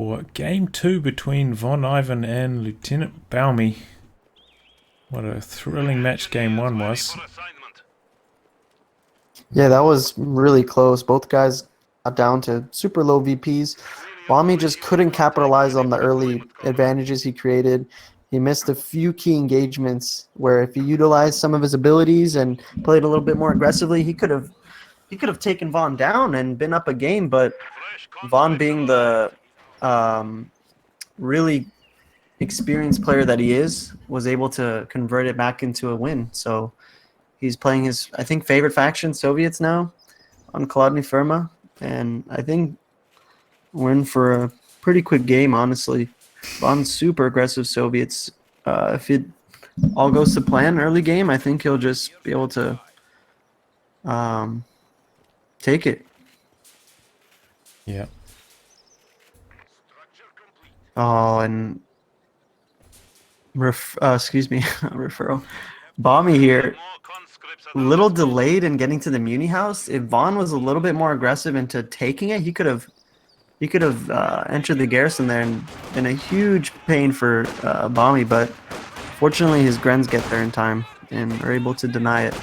For game 2 between VonIvan and Lt.Baumy. What a thrilling match game 1 was. Yeah, that was really close. Both guys got down to super low VPs. Baumy just couldn't capitalize on the early advantages he created. He missed a few key engagements where if he utilized some of his abilities and played a little bit more aggressively, he could have taken Vaughn down and been up a game. But Vaughn, being the really experienced player that he is, was able to convert it back into a win. So he's playing his, I think, favorite faction, Soviets, now on Kholodny Ferma, and I think we're in for a pretty quick game, honestly. On super aggressive Soviets. If it all goes to plan early game, I think he'll just be able to take it. Yeah. Oh, and excuse me, referral. Baumy here, a little delayed in getting to the Muni house. If Vaughn was a little bit more aggressive into taking it, he could have entered the garrison there and been a huge pain for Baumy. But fortunately, his Grens get there in time and are able to deny it.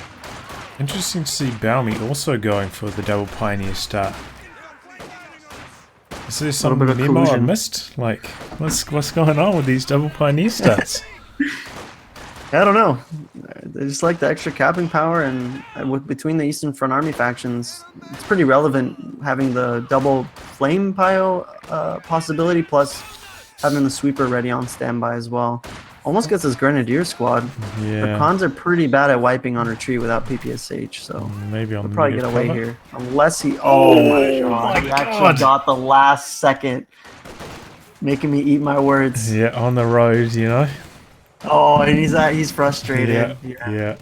Interesting to see Baumy also going for the double pioneer start. Is there some memo I missed? Like, what's going on with these double pioneer starts? I don't know. They just like the extra capping power, and between the Eastern Front Army factions, it's pretty relevant having the double flame pile possibility, plus having the sweeper ready on standby as well. Almost gets his Grenadier squad. Yeah. The cons are pretty bad at wiping on retreat without PPSH, so maybe on he'll probably get away cover here. Unless he... Oh my god, he actually got the last second. Making me eat my words. Yeah, on the road, you know. Oh, and he's frustrated. Yeah,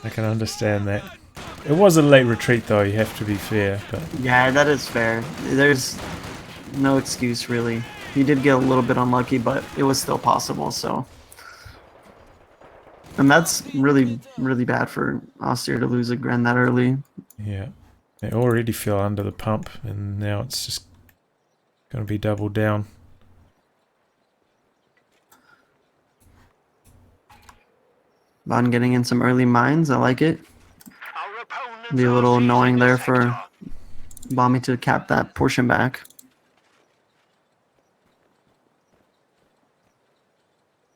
I can understand that. It was a late retreat, though. You have to be fair. But yeah, that is fair. There's no excuse, really. He did get a little bit unlucky, but it was still possible. So, and that's really, really bad for Austria to lose a Gren that early. Yeah, they already feel under the pump, and now it's just going to be doubled down. Vaughn getting in some early mines. I like it. Be a little annoying there for Baumy to cap that portion back.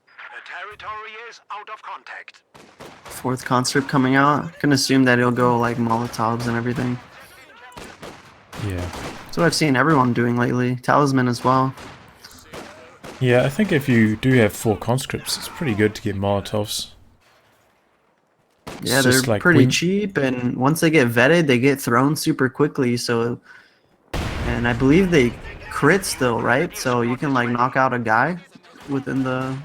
The territory is out of contact. Fourth conscript coming out. Can assume that he'll go like Molotovs and everything. Yeah. That's what I've seen everyone doing lately. Talisman as well. Yeah, I think if you do have 4 conscripts, it's pretty good to get Molotovs. Yeah, they're like pretty cheap, and once they get vetted, they get thrown super quickly. So, and I believe they crit still, right? So you can like knock out a guy within the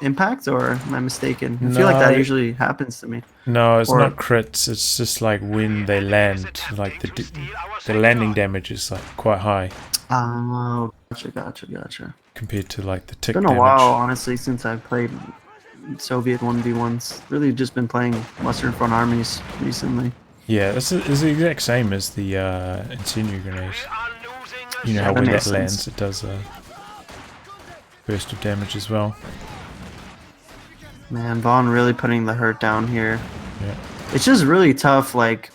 impact, or am I mistaken? I feel like that usually happens to me. No, it's not crits. It's just like when they land, like the landing damage is like quite high. Oh, gotcha. Compared to like the tick damage. It's been a while, honestly, since I've played Soviet 1v1s. Really just been playing Western Front armies recently. Yeah, it's the exact same as the incendiary grenade. You know how when that lands, it does a burst of damage as well. Man, Vaughn really putting the hurt down here. Yeah. It's just really tough. Like,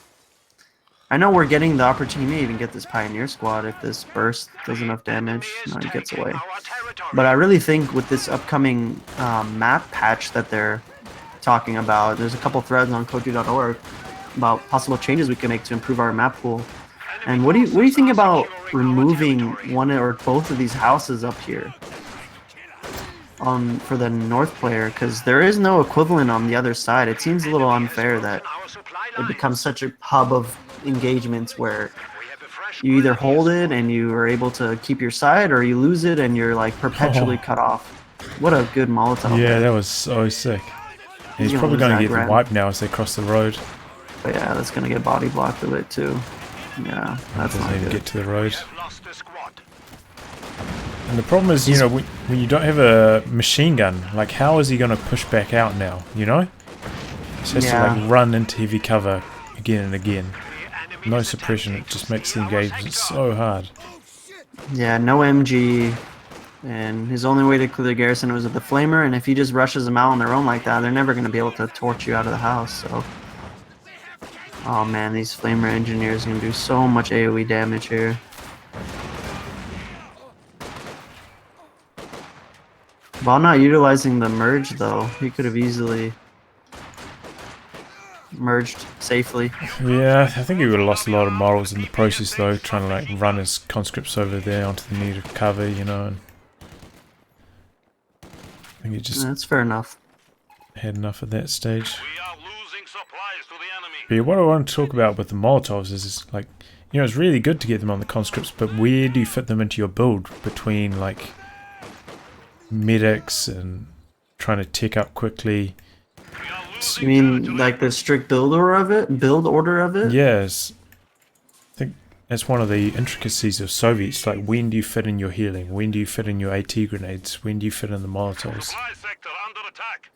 I know we're getting the opportunity to even get this Pioneer squad if this burst does enough damage. No, he gets away. But I really think with this upcoming map patch that they're talking about, there's a couple threads on Koju.org about possible changes we can make to improve our map pool. And what do you think about removing one or both of these houses up here for the North player? Because there is no equivalent on the other side. It seems a little unfair that it becomes such a hub of engagements where you either hold it and you are able to keep your side, or you lose it and you're like perpetually cut off. What a good Molotov. Yeah, that was so sick. And he's probably going to get wiped now as they cross the road. But yeah, that's going to get body blocked a bit too. Yeah, that's not even good. Get to the road. And the problem is, you know, when you don't have a machine gun, like how is he going to push back out now, you know? He has to like run into heavy cover again and again. No suppression, it just makes the engagement so hard. Yeah, no MG, And his only way to clear the garrison was with the flamer, and if he just rushes them out on their own like that, they're never going to be able to torch you out of the house. So, oh man, these flamer engineers are going to do so much AoE damage here. While not utilizing the merge though, he could have easily merged safely. Yeah, I think he would have lost a lot of morals in the process though, trying to like run his conscripts over there onto the needed cover, you know. And I think he just That's fair enough. had enough at that stage. We are losing supplies to the enemy. But yeah, what I want to talk about with the Molotovs is like, you know, it's really good to get them on the conscripts, but where do you fit them into your build between like medics and trying to tech up quickly? You mean like the strict build order of it? Build order of it? Yes. I think that's one of the intricacies of Soviets. Like, when do you fit in your healing? When do you fit in your AT grenades? When do you fit in the Molotovs? Supply sector under attack.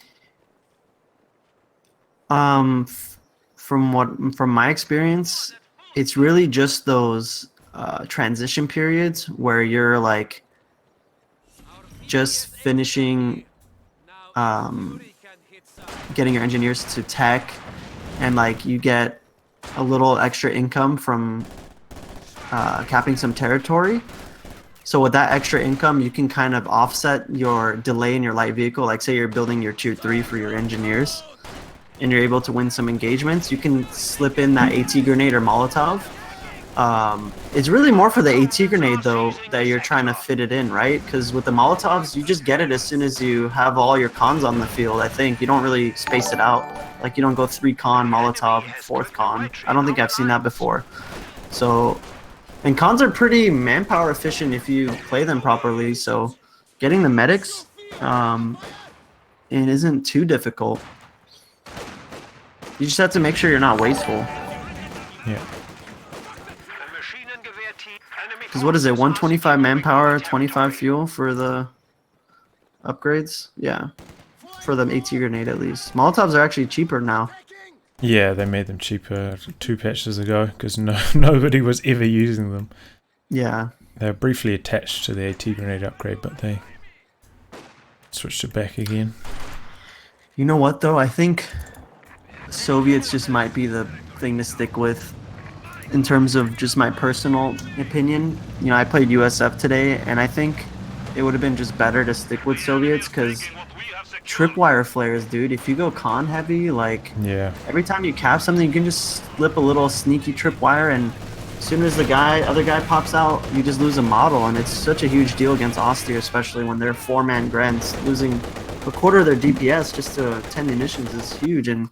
From my experience, it's really just those transition periods where you're like just finishing getting your engineers to tech, and like you get a little extra income from capping some territory. So with that extra income, you can kind of offset your delay in your light vehicle. Like say you're building your tier 3 for your engineers and you're able to win some engagements, you can slip in that AT grenade or Molotov. It's really more for the AT grenade though that you're trying to fit it in, right? Because with the Molotovs, you just get it as soon as you have all your cons on the field. I think you don't really space it out. Like you don't go 3 con Molotov, 4th con. I don't think I've seen that before. So, and cons are pretty manpower efficient if you play them properly. So, getting the medics, it isn't too difficult. You just have to make sure you're not wasteful. Yeah. Because what is it, 125 manpower, 25 fuel for the upgrades? Yeah, for the AT grenade at least. Molotovs are actually cheaper now. Yeah, they made them cheaper 2 patches ago because nobody was ever using them. Yeah. They were briefly attached to the AT grenade upgrade, but they switched it back again. You know what though? I think Soviets just might be the thing to stick with. In terms of just my personal opinion, you know, I played USF today, and I think it would have been just better to stick with Soviets because tripwire flares, dude. If you go con heavy, like Yeah. every time you cap something, you can just slip a little sneaky tripwire, and as soon as the other guy pops out, you just lose a model, and it's such a huge deal against Austere, especially when they're 4-man grants. Losing a quarter of their DPS just to 10 munitions is huge, and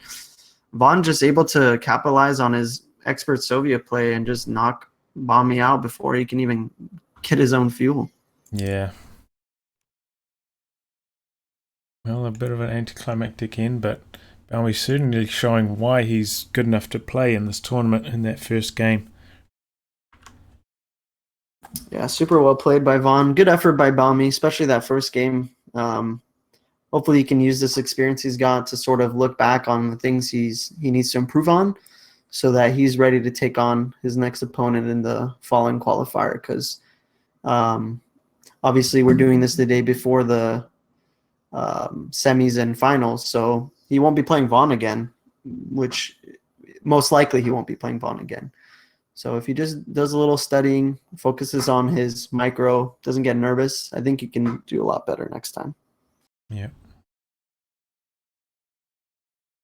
Von just able to capitalize on his expert Soviet play and just knock Baumy out before he can even get his own fuel. Yeah. Well, a bit of an anticlimactic end, but Baumy's certainly showing why he's good enough to play in this tournament in that first game. Yeah, super well played by Von. Good effort by Baumy, especially that first game. Hopefully he can use this experience he's got to sort of look back on the things he needs to improve on, so that he's ready to take on his next opponent in the following qualifier. Because obviously we're doing this the day before the semis and finals, so he won't be playing Von again, which most likely he won't be playing Von again. So if he just does a little studying, focuses on his micro, doesn't get nervous, I think he can do a lot better next time. Yeah.